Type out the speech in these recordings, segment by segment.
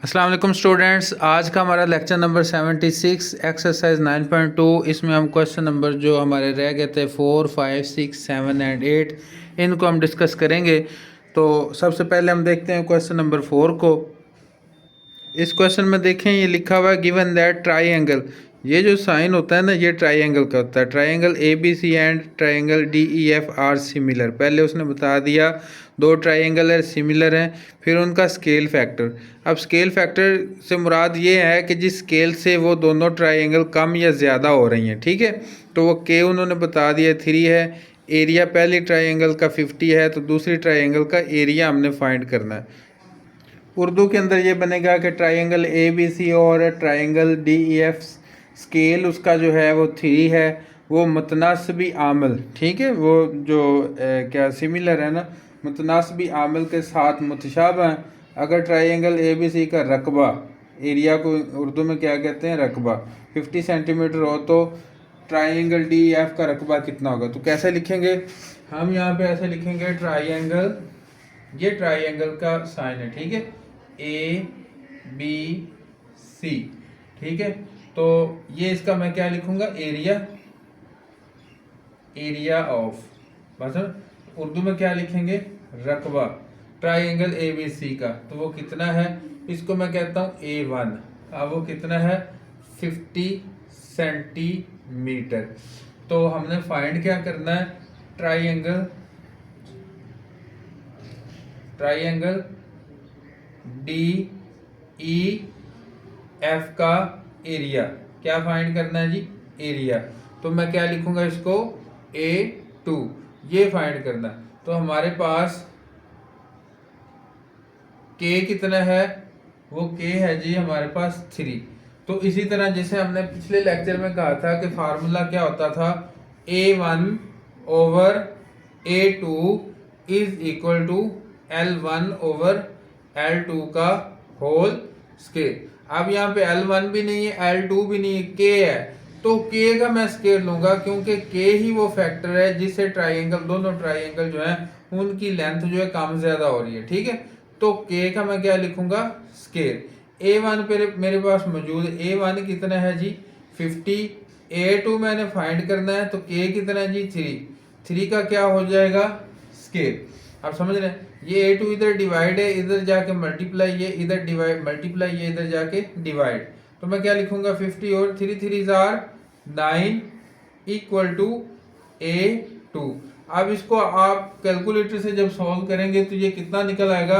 अस्सलाम वालेकुम स्टूडेंट्स, आज का हमारा लेक्चर नंबर 76 एक्सरसाइज 9.2। इसमें हम क्वेश्चन नंबर जो हमारे रह गए थे 4, 5, 6, 7 एंड 8 इनको हम डिस्कस करेंगे। तो सबसे पहले हम देखते हैं क्वेश्चन नंबर 4 को। इस क्वेश्चन में देखें, ये लिखा हुआ है गिवन दैट ट्राइंगल, ये जो साइन होता है ना, ये ट्राइंगल का होता है। Triangle A B C and triangle D E F are similar. पहले उसने बता दिया दो ट्राइंगल है सिमिलर हैं, फिर उनका स्केल फैक्टर। अब स्केल फैक्टर से मुराद ये है कि जिस स्केल से वो दोनों ट्राइंगल कम या ज़्यादा हो रही हैं, ठीक है। तो वो के उन्होंने बता दिया 3 है। एरिया पहली ट्राइंगल का 50 है, तो दूसरी ट्राइंगल का एरिया हमने फाइंड करना है। उर्दू के अंदर ये बनेगा कि ट्राइंगल ए बी सी और triangle D E F scale उसका जो है वो 3 है, वो मुतनासबी आमल, ठीक है। वो जो क्या सिमिलर है ना, मुतनासबी आमल के साथ मुतशाबह हैं। अगर ट्राइंगल ए बी सी का रकबा, एरिया को उर्दू में क्या कहते हैं, रकबा 50 सेंटीमीटर हो, तो ट्राइंगल डी ई एफ का रकबा कितना होगा। तो कैसे लिखेंगे हम, यहाँ पे ऐसे लिखेंगे ट्राइंगल, ये ट्राइंगल का साइन है, ठीक है, ए बी सी, ठीक है। तो ये इसका मैं क्या लिखूंगा, एरिया, एरिया ऑफ, बस उर्दू में क्या लिखेंगे, रकबा ट्राइंगल ए बी सी का। तो वो कितना है, इसको मैं कहता हूँ A1। अब वो कितना है, 50 सेंटीमीटर। तो हमने फाइंड क्या करना है, ट्राइंगल डी ई एफ का एरिया क्या फाइंड करना है जी, एरिया। तो मैं क्या लिखूंगा इसको, A2, ये फाइंड करना। तो हमारे पास K कितना है, वो K है जी हमारे पास 3। तो इसी तरह जैसे हमने पिछले लेक्चर में कहा था कि फार्मूला क्या होता था, A1 over A2 is equal to L1 over L2 का होल स्केयर। अब यहाँ पे L1 भी नहीं है, L2 भी नहीं है, K है। तो K का मैं स्केयर लूंगा क्योंकि K ही वो फैक्टर है जिससे ट्राइंगल, दोनों ट्राइंगल जो है उनकी लेंथ जो है कम ज्यादा हो रही है, ठीक है। तो K का मैं क्या लिखूंगा, स्केयर। A1 पे मेरे पास मौजूद है, A1 कितना है जी 50, A2 मैंने फाइंड करना है, तो K कितना है जी 3 का क्या हो जाएगा, स्केयर। आप समझ रहे हैं, ये A2 इधर डिवाइड है, इधर जाके मल्टीप्लाई, ये इधर डिवाइड मल्टीप्लाई, ये इधर जाके डिवाइड। तो मैं क्या लिखूंगा, 50 और 3 3 आर 9 इक्वल टू A2। अब इसको आप कैलकुलेटर से जब सॉल्व करेंगे तो ये कितना निकल आएगा।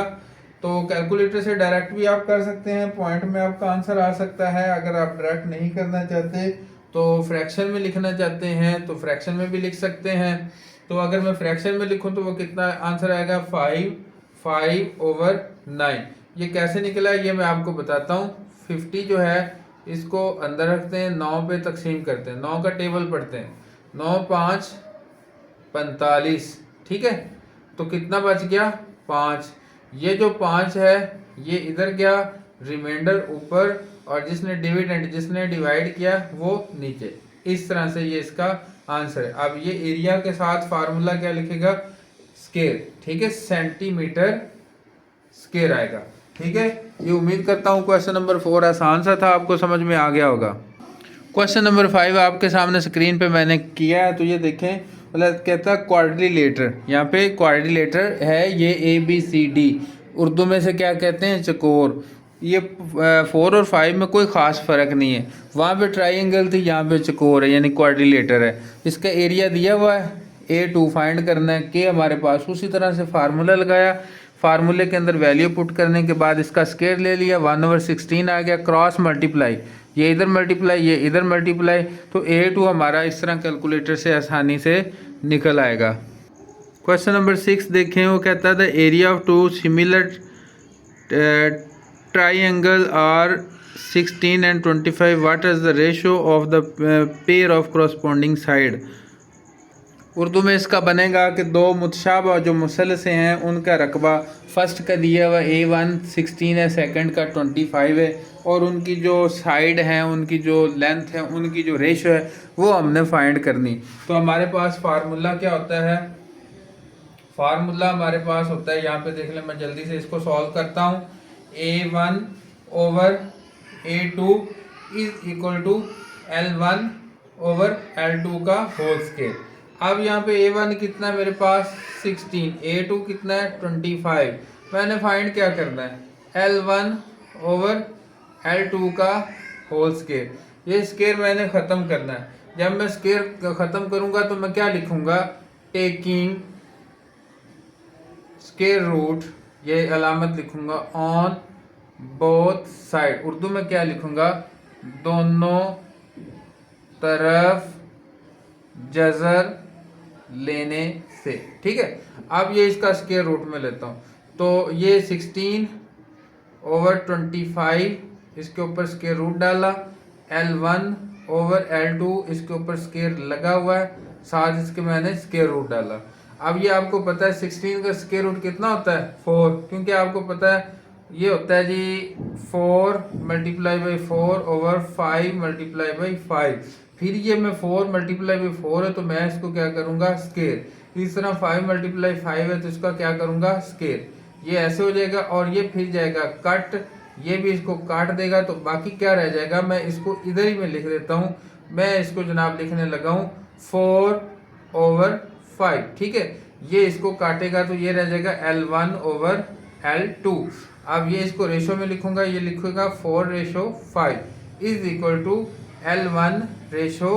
तो कैलकुलेटर से डायरेक्ट भी आप कर सकते हैं, पॉइंट में आपका आंसर आ सकता है। अगर आप डायरेक्ट नहीं करना चाहते तो फ्रैक्शन में लिखना चाहते हैं तो फ्रैक्शन में भी लिख सकते हैं। तो अगर मैं फ्रैक्शन में लिखूं तो वो कितना आंसर आएगा, 5 ओवर 9। ये कैसे निकला ये मैं आपको बताता हूँ। 50 जो है इसको अंदर रखते हैं, 9 पे तकसीम करते हैं, 9 का टेबल पढ़ते हैं, 9 5 45, ठीक है। तो कितना बच गया, 5। ये जो 5 है ये इधर गया, रिमाइंडर ऊपर, और जिसने डिविडेंड, जिसने डिवाइड किया वो नीचे। इस तरह से ये इसका आंसर है। अब ये एरिया के साथ फार्मूला क्या लिखेगा, स्केयर, ठीक है, सेंटीमीटर स्केयर आएगा, ठीक है। ये उम्मीद करता हूँ क्वेश्चन नंबर 4 आसान सा था, आपको समझ में आ गया होगा। क्वेश्चन नंबर 5 आपके सामने स्क्रीन पे मैंने किया है, तो ये देखें, मतलब कहता है क्वाड्रिलेटर। यहाँ पे क्वाड्रिलेटर है, ये ABCD उर्दू में से क्या कहते हैं, चकोर। ये 4 और 5 में कोई ख़ास फ़र्क नहीं है, वहाँ पे ट्राइंगल थी, यहाँ पे चकोर है, यानी क्वाड्रिलेटर है। इसका एरिया दिया हुआ है, A2 फाइंड करना है, K हमारे पास। उसी तरह से फार्मूला लगाया, फार्मूले के अंदर वैल्यू पुट करने के बाद इसका स्केयर ले लिया, 1/16 आ गया, क्रॉस मल्टीप्लाई, ये इधर मल्टीप्लाई, ये इधर मल्टीप्लाई। तो A2 हमारा इस तरह कैलकुलेटर से आसानी से निकल आएगा। क्वेश्चन नंबर 6 देखें, वो कहता है the area of 2 similar triangle are 16 and 25, what is the ratio of the pair of corresponding side. Urdu में इसका बनेगा कि दो मुतशाबह जो मुसलसे हैं उनका रकबा, फर्स्ट का दिया हुआ A1 16 है, सेकंड का 25 है, और उनकी जो साइड हैं, उनकी जो लेंथ है, उनकी जो रेशो है वो हमने फाइंड करनी। तो हमारे पास फार्मूला क्या होता है, फार्मूला हमारे पास होता है, यहाँ पे देख लें, मैं जल्दी से इसको सॉल्व करता हूँ। A1 over A2 is equal to L1 over L2 का होल स्केयर। अब यहाँ पे A1 कितना है मेरे पास 16, A2 कितना है 25। मैंने फाइंड क्या करना है L1 ओवर L2 का होल स्केयर। ये स्केयर मैंने ख़त्म करना है। जब मैं स्केयर ख़त्म करूँगा तो मैं क्या लिखूँगा, टेकिंग स्केयर रूट, ये अलामत लिखूँगा ऑन बोथ साइड। उर्दू में क्या लिखूँगा, दोनों तरफ जज़र लेने से। ठीक है, अब ये इसका स्क्वायर रूट में लेता हूँ, तो ये 16 ओवर 25 इसके ऊपर स्क्वायर रूट डाला, L1 ओवर L2 इसके ऊपर स्क्वायर लगा हुआ है, साथ इसके मैंने स्क्वायर रूट डाला। अब ये आपको पता है 16 का स्क्वायर रूट कितना होता है 4, क्योंकि आपको पता है ये होता है जी 4 multiply by 4 over 5 multiply by 5। फिर ये मैं 4 मल्टीप्लाई बाई 4 है तो मैं इसको क्या करूँगा स्केयर। इस तरह 5 मल्टीप्लाई 5 है तो इसका क्या करूँगा स्केयर। ये ऐसे हो जाएगा और ये फिर जाएगा कट, ये भी इसको काट देगा, तो बाकी क्या रह जाएगा, मैं इसको इधर ही में लिख देता हूँ। मैं इसको जनाब लिखने लगा हूँ 4 ओवर 5। ठीक है, ये इसको काटेगा तो ये रह जाएगा L1 ओवर L2। अब ये इसको रेशो में लिखूंगा, ये लिखूंगा 4:5 is equal to L1 ratio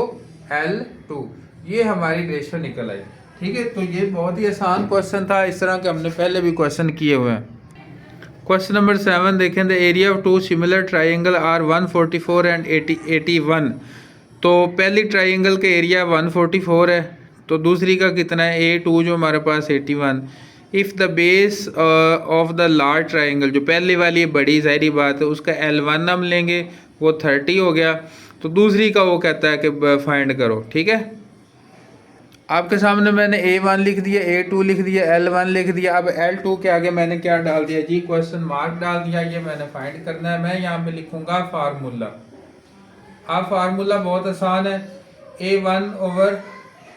L2। ये हमारी रेशो निकल आई। ठीक है, तो ये बहुत ही आसान क्वेश्चन था, इस तरह के हमने पहले भी क्वेश्चन किए हुए हैं। क्वेश्चन नंबर 7 देखें, the area of two similar triangle are 144 and 81। तो पहली ट्राइंगल का एरिया 144 है, तो दूसरी का कितना है A2 जो हमारे पास 81। If the base of the large triangle, जो पहले वाली बड़ी ज़ाहिरी बात है, उसका L1 हम लेंगे, वो 30 हो गया। तो दूसरी का वो कहता है कि फाइंड करो। ठीक है, आपके सामने मैंने A1 लिख दिया, A2 लिख दिया, L1 लिख दिया। अब L2 के आगे मैंने क्या डाल दिया जी, क्वेश्चन मार्क डाल दिया। ये मैंने फाइंड करना है। मैं यहाँ पे लिखूंगा फार्मूला। अब फार्मूला बहुत आसान है, A1 over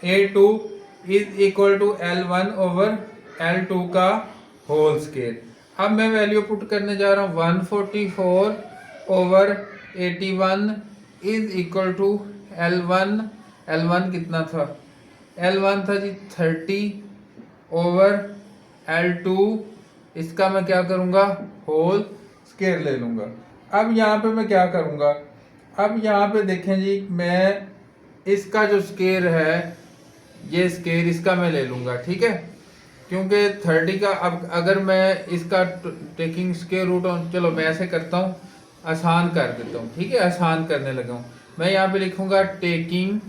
A2 is equal to L1 over L2 का होल स्केयर। अब मैं वैल्यू पुट करने जा रहा हूँ 144 over 81 is equal to L1 कितना था, L1 था जी 30 ओवर L2, इसका मैं क्या करूँगा होल स्केयर ले लूँगा। अब यहाँ पे मैं क्या करूँगा, अब यहाँ पे देखें जी, मैं इसका जो स्केयर है, ये स्केयर इसका मैं ले लूँगा। ठीक है, क्योंकि 30 का, अब अगर मैं इसका टेकिंग स्केयर रूट ऑन, चलो मैं ऐसे करता हूँ, आसान कर देता हूँ। ठीक है, आसान करने लगा हूँ। मैं यहाँ पे लिखूँगा टेकिंग,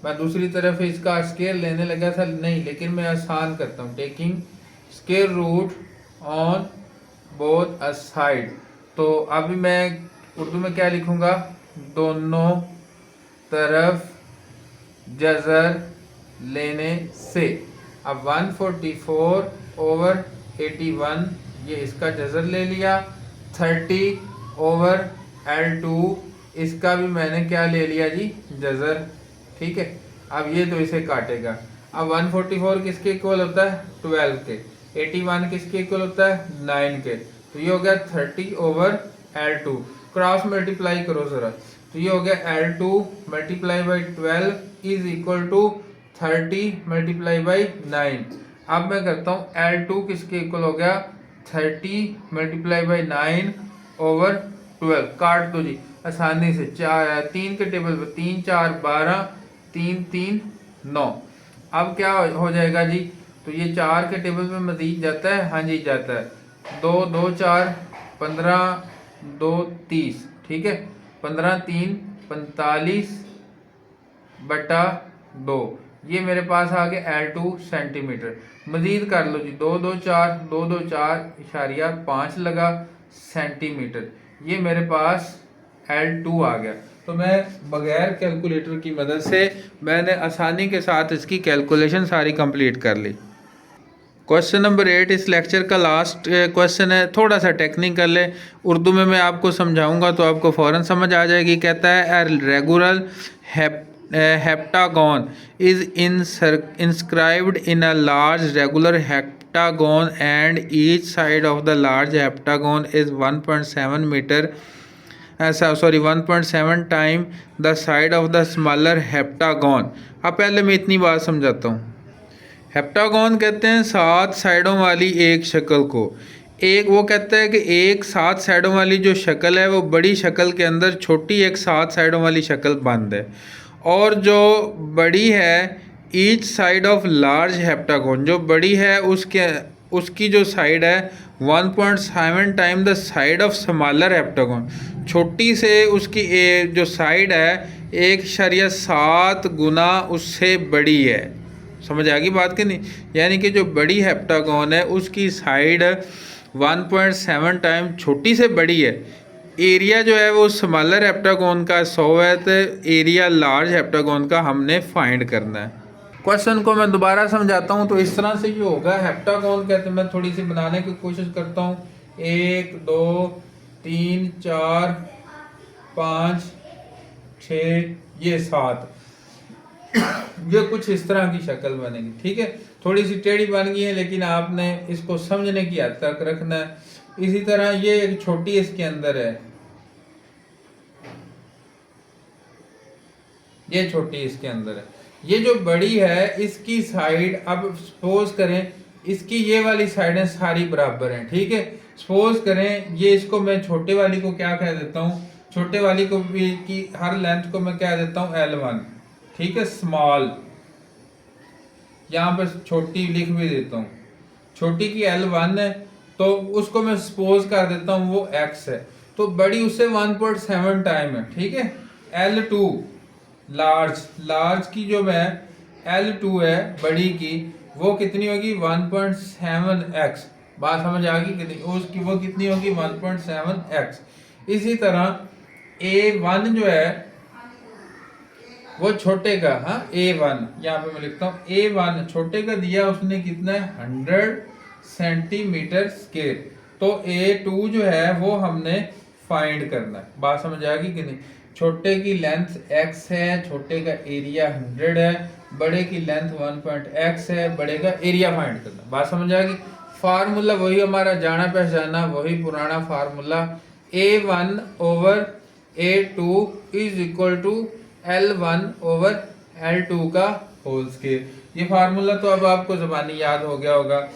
मैं दूसरी तरफ इसका स्केयर लेने लगा था नहीं, लेकिन मैं आसान करता हूँ, taking square root on both a side. तो अभी मैं उर्दू में क्या लिखूँगा, दोनों तरफ जज़र लेने से। अब 144 ओवर 81 ये इसका जज़र ले लिया, 30 ओवर L2 इसका भी मैंने क्या ले लिया जी जज़र। ठीक है, अब ये तो इसे काटेगा। अब 144 किसके इक्वल होता है 12 के, 81 किसके इक्वल होता है 9 के, तो ये हो गया 30 ओवर L2। क्रॉस मल्टीप्लाई करो ज़रा, तो ये हो गया L2 multiply by 12 is equal to 30 multiply by 9। अब मैं करता हूँ L2 किसके इक्वल हो गया 30 मल्टीप्लाई बाई 9 ओवर 12। काट दो जी आसानी से, 3 के टेबल पर 3 4 12, 3 3 9। अब क्या हो जाएगा जी, तो ये 4 के टेबल पे मजीद जाता है, हाँ जी जाता है। 2 2 4 15, 2 30। ठीक है, 15 3 45 बटा 2, ये मेरे पास आ गया L2 सेंटीमीटर। मजीद कर लो जी, 2 2 4 2 2 4 इशारिया 5 लगा सेंटीमीटर, ये मेरे पास L2 आ गया। तो मैं बगैर कैलकुलेटर की मदद से मैंने आसानी के साथ इसकी कैलकुलेशन सारी कंप्लीट कर ली। क्वेश्चन नंबर 8 इस लेक्चर का लास्ट क्वेश्चन है, थोड़ा सा टेक्निकल है, उर्दू में मैं आपको समझाऊंगा तो आपको फ़ौरन समझ आ जाएगी। कहता है regular heptagon is inscribed in a large regular heptagon and each side of the large heptagon is 1.7 meter 1.7 time the side of the smaller heptagon. अब पहले मैं इतनी बात समझाता हूँ। हेप्टागॉन कहते हैं 7 साइडों वाली एक शक्ल को। एक वो कहता है कि एक 7 साइडों वाली जो शक्ल है वो बड़ी शक्ल के अंदर छोटी एक 7 साइडों वाली शक्ल बंद है, और जो बड़ी है each side of large heptagon, जो बड़ी है उसकी जो साइड है 1.7 time the side of smaller heptagon, छोटी से उसकी जो साइड है 1.7 गुना उससे बड़ी है। समझ आ गई बात कि नहीं? यानी कि जो बड़ी हेप्टागॉन है उसकी साइड 1.7 टाइम छोटी से बड़ी है। एरिया जो है वो स्मॉलर हेप्टागॉन का 100 है, तो एरिया लार्ज हेप्टागॉन का हमने फाइंड करना है। क्वेश्चन को मैं दोबारा समझाता हूँ। तो इस तरह से ये होगा, हेप्टागॉन कहते हैं, मैं थोड़ी सी बनाने की कोशिश करता हूँ। 1 2 3 4 5 6 ये 7 ये कुछ इस तरह की शक्ल बनेगी। ठीक है, थोड़ी सी टेढ़ी बन गई है, लेकिन आपने इसको समझने की हद तक रखना है। इसी तरह ये एक छोटी इसके अंदर है, ये छोटी इसके अंदर है। ये जो बड़ी है इसकी साइड, अब सपोज करें इसकी ये वाली साइडें सारी बराबर हैं। ठीक है, सपोज करें ये इसको मैं छोटे वाली को क्या कह देता हूँ, छोटे वाली को भी की हर लेंथ को मैं कह देता हूँ L1। ठीक है, स्मॉल, यहाँ पर छोटी लिख भी देता हूँ। छोटी की L1 है तो उसको मैं सपोज कर देता हूँ वो X है, तो बड़ी उससे 1.7 टाइम है। ठीक है, L2 लार्ज की जो मैं L2 है बड़ी की, वो कितनी होगी 1.7x। बात समझ आ गई कितनी उसकी, वो कितनी होगी 1.7x। इसी तरह A1 जो है वो छोटे का, हाँ A1 यहाँ पे मैं लिखता हूँ A1 छोटे का दिया उसने कितना है 100 सेंटीमीटर स्क्वायर, तो A2 जो है वो हमने फाइंड करना है। बात समझ आ गई कि नहीं? छोटे की लेंथ x है, छोटे का एरिया 100 है, बड़े की लेंथ 1.x है, बड़े का एरिया फाइंड करना। बात समझ आ गई? फार्मूला वही हमारा जाना पहचाना, वही पुराना formula, A1 over A2 is equal to L1 over L2 का होल स्क्वायर। ये फार्मूला तो अब आपको ज़बानी याद हो गया होगा।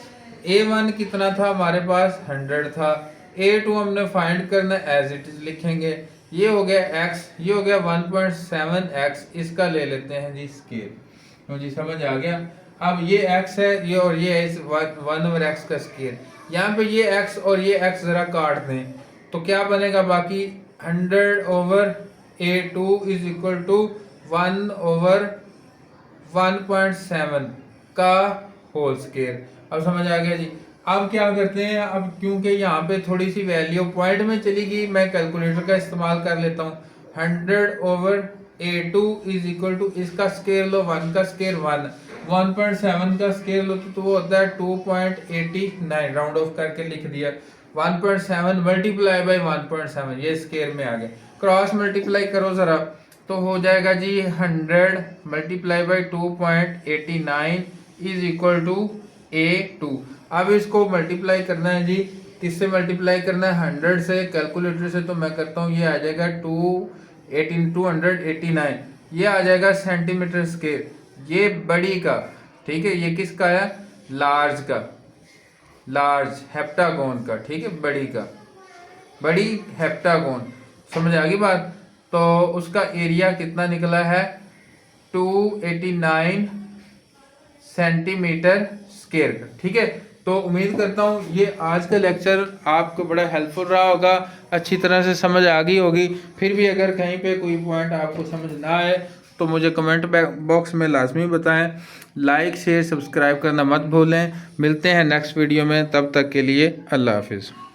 A1 कितना था हमारे पास 100 था, A2 हमने फाइंड करना एज इट इज लिखेंगे। ये हो गया x, ये हो गया 1.7x, इसका ले लेते हैं जी स्क्वायर। तो जी समझ आ गया। अब ये x है, ये और ये 1 ओवर x का स्क्वायर। यहाँ पे ये x और ये x जरा काट दें तो क्या बनेगा, बाकी 100 over A2 is equal to 1 over 1.7 का होल स्क्वायर। अब समझ आ गया जी। अब क्या करते हैं, अब क्योंकि यहाँ पे थोड़ी सी वैल्यू पॉइंट में चली गई, मैं कैलकुलेटर का इस्तेमाल कर लेता हूँ। 100 over A2 is equal to, इसका स्क्वायर लो 1 का स्क्वायर 1, 1.7 का स्क्वायर लो तो वो होता है 2.89, राउंड ऑफ करके लिख दिया। 1.7 मल्टीप्लाई बाई 1.7, ये स्क्वायर में आ गया। क्रॉस मल्टीप्लाई करो जरा तो हो जाएगा जी 100 multiply by 2.89 is equal to A2। अब इसको मल्टीप्लाई करना है जी, किससे मल्टीप्लाई करना है 100 से, कैलकुलेटर से। तो मैं करता हूँ, ये आ जाएगा 289, ये आ जाएगा सेंटीमीटर स्क्वायर, ये बड़ी का। ठीक है, ये किसका है लार्ज का, लार्ज हेप्टागोन का। ठीक है, बड़ी का, बड़ी हेप्टागोन। समझ आ गई बात? तो उसका एरिया कितना निकला है 289 सेंटीमीटर स्क्वायर का। ठीक है, तो उम्मीद करता हूँ ये आज का लेक्चर आपको बड़ा हेल्पफुल रहा होगा, अच्छी तरह से समझ आ गई होगी। फिर भी अगर कहीं पे कोई पॉइंट आपको समझ ना आए तो मुझे कमेंट बॉक्स में लाजमी बताएं। लाइक शेयर सब्सक्राइब करना मत भूलें। मिलते हैं नेक्स्ट वीडियो में, तब तक के लिए अल्लाह हाफिज़।